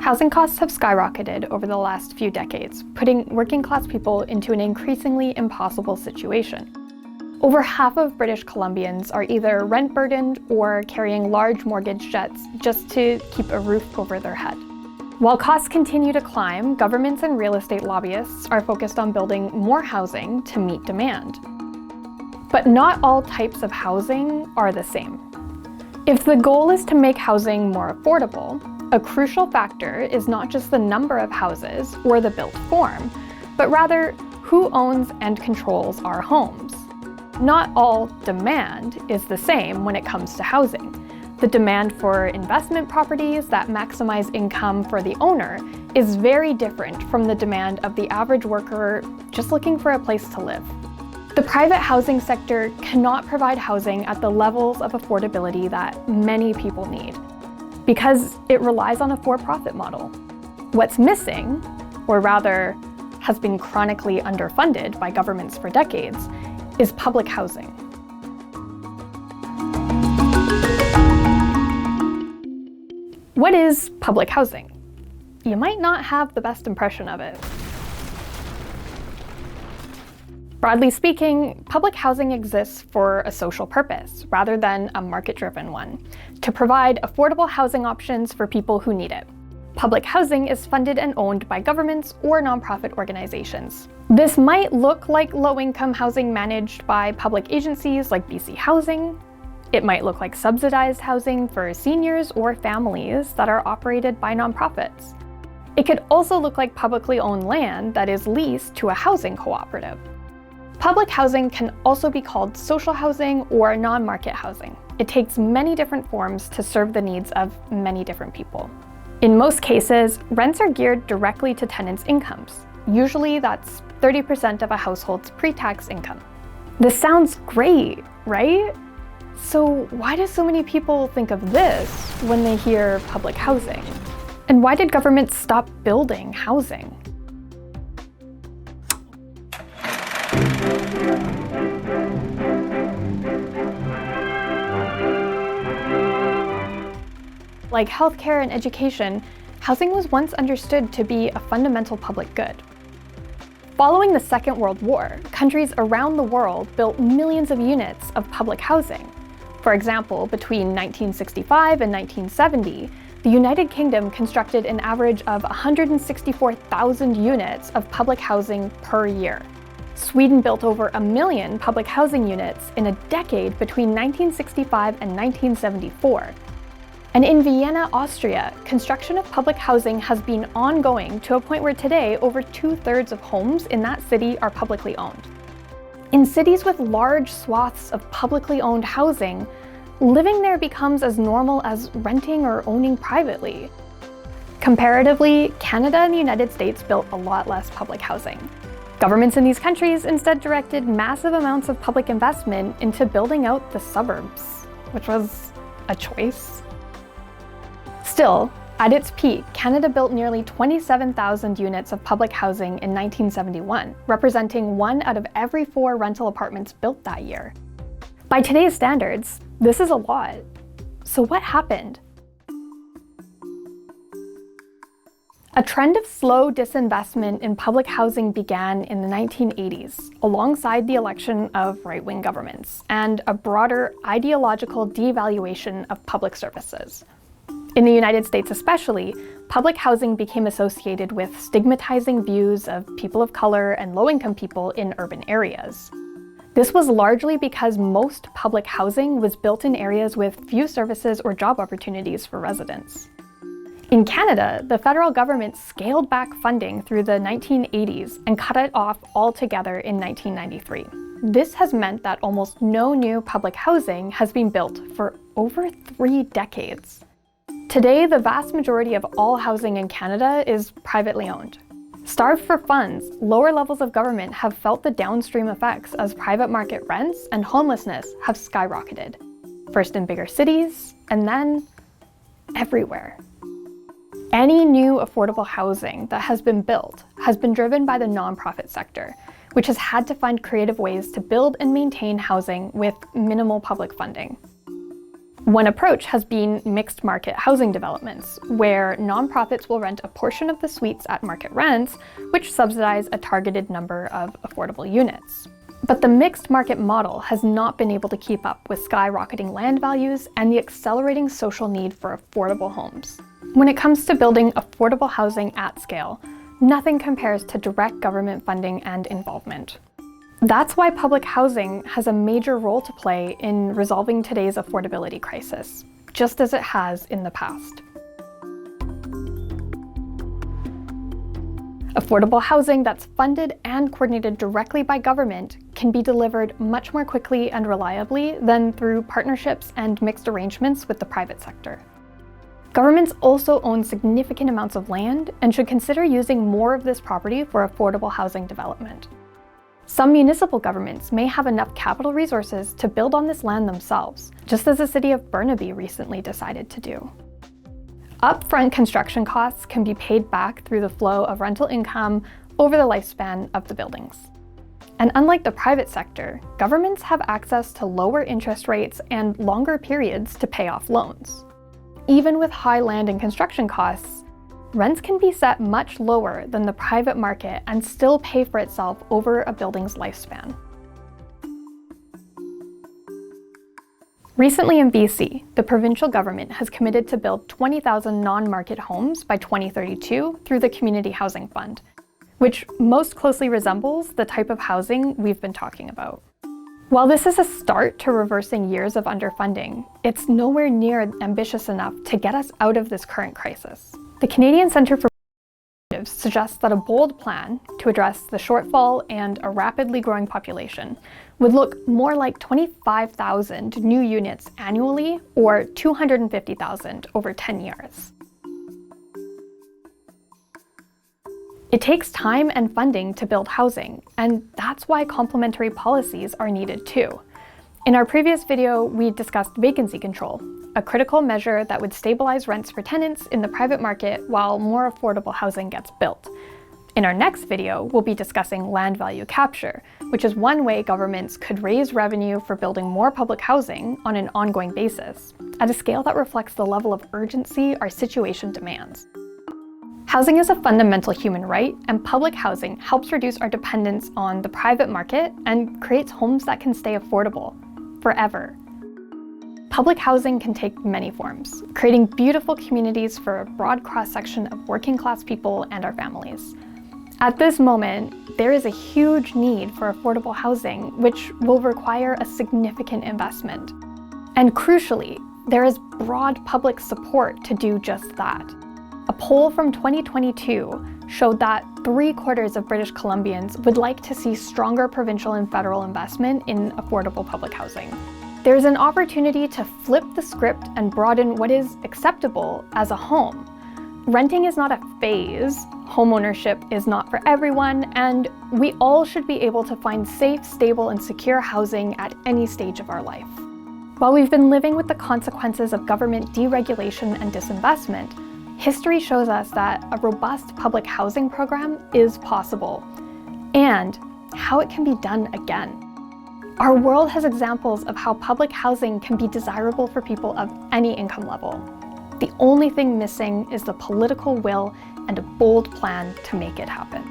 Housing costs have skyrocketed over the last few decades, putting working-class people into an increasingly impossible situation. Over half of British Columbians are either rent-burdened or carrying large mortgage debts just to keep a roof over their head. While costs continue to climb, governments and real estate lobbyists are focused on building more housing to meet demand. But not all types of housing are the same. If the goal is to make housing more affordable, a crucial factor is not just the number of houses or the built form, but rather who owns and controls our homes. Not all demand is the same when it comes to housing. The demand for investment properties that maximize income for the owner is very different from the demand of the average worker just looking for a place to live. The private housing sector cannot provide housing at the levels of affordability that many people need, because it relies on a for-profit model. What's missing, or rather has been chronically underfunded by governments for decades, is public housing. What is public housing? You might not have the best impression of it. Broadly speaking, public housing exists for a social purpose, rather than a market-driven one, to provide affordable housing options for people who need it. Public housing is funded and owned by governments or nonprofit organizations. This might look like low-income housing managed by public agencies like BC Housing. It might look like subsidized housing for seniors or families that are operated by nonprofits. It could also look like publicly owned land that is leased to a housing cooperative. Public housing can also be called social housing or non-market housing. It takes many different forms to serve the needs of many different people. In most cases, rents are geared directly to tenants' incomes. Usually that's 30% of a household's pre-tax income. This sounds great, right? So why do so many people think of this when they hear public housing? And why did governments stop building housing? Like healthcare and education, housing was once understood to be a fundamental public good. Following the Second World War, countries around the world built millions of units of public housing. For example, between 1965 and 1970, the United Kingdom constructed an average of 164,000 units of public housing per year. Sweden built over 1 million public housing units in a decade between 1965 and 1974. And in Vienna, Austria, construction of public housing has been ongoing to a point where today over 2/3 of homes in that city are publicly owned. In cities with large swaths of publicly owned housing, living there becomes as normal as renting or owning privately. Comparatively, Canada and the United States built a lot less public housing. Governments in these countries instead directed massive amounts of public investment into building out the suburbs, which was a choice. Still, at its peak, Canada built nearly 27,000 units of public housing in 1971, representing 1 out of every 4 rental apartments built that year. By today's standards, this is a lot. So what happened? A trend of slow disinvestment in public housing began in the 1980s, alongside the election of right-wing governments, and a broader ideological devaluation of public services. In the United States especially, public housing became associated with stigmatizing views of people of color and low-income people in urban areas. This was largely because most public housing was built in areas with few services or job opportunities for residents. In Canada, the federal government scaled back funding through the 1980s and cut it off altogether in 1993. This has meant that almost no new public housing has been built for over 3 decades. Today, the vast majority of all housing in Canada is privately owned. Starved for funds, lower levels of government have felt the downstream effects as private market rents and homelessness have skyrocketed, first in bigger cities, and then everywhere. Any new affordable housing that has been built has been driven by the nonprofit sector, which has had to find creative ways to build and maintain housing with minimal public funding. One approach has been mixed market housing developments, where nonprofits will rent a portion of the suites at market rents, which subsidize a targeted number of affordable units. But the mixed market model has not been able to keep up with skyrocketing land values and the accelerating social need for affordable homes. When it comes to building affordable housing at scale, nothing compares to direct government funding and involvement. That's why public housing has a major role to play in resolving today's affordability crisis, just as it has in the past. Affordable housing that's funded and coordinated directly by government can be delivered much more quickly and reliably than through partnerships and mixed arrangements with the private sector. Governments also own significant amounts of land and should consider using more of this property for affordable housing development. Some municipal governments may have enough capital resources to build on this land themselves, just as the city of Burnaby recently decided to do. Upfront construction costs can be paid back through the flow of rental income over the lifespan of the buildings. And unlike the private sector, governments have access to lower interest rates and longer periods to pay off loans. Even with high land and construction costs, rents can be set much lower than the private market and still pay for itself over a building's lifespan. Recently in BC, the provincial government has committed to build 20,000 non-market homes by 2032 through the Community Housing Fund, which most closely resembles the type of housing we've been talking about. While this is a start to reversing years of underfunding, it's nowhere near ambitious enough to get us out of this current crisis. The Canadian Centre for suggests that a bold plan to address the shortfall and a rapidly growing population would look more like 25,000 new units annually or 250,000 over 10 years. It takes time and funding to build housing, and that's why complementary policies are needed too. In our previous video, we discussed vacancy control, a critical measure that would stabilize rents for tenants in the private market while more affordable housing gets built. In our next video, we'll be discussing land value capture, which is one way governments could raise revenue for building more public housing on an ongoing basis, at a scale that reflects the level of urgency our situation demands. Housing is a fundamental human right, and public housing helps reduce our dependence on the private market and creates homes that can stay affordable forever. Public housing can take many forms, creating beautiful communities for a broad cross-section of working-class people and our families. At this moment, there is a huge need for affordable housing, which will require a significant investment. And crucially, there is broad public support to do just that. A poll from 2022 showed that 3/4 of British Columbians would like to see stronger provincial and federal investment in affordable public housing. There's an opportunity to flip the script and broaden what is acceptable as a home. Renting is not a phase, homeownership is not for everyone, and we all should be able to find safe, stable, and secure housing at any stage of our life. While we've been living with the consequences of government deregulation and disinvestment, history shows us that a robust public housing program is possible, and how it can be done again. Our world has examples of how public housing can be desirable for people of any income level. The only thing missing is the political will and a bold plan to make it happen.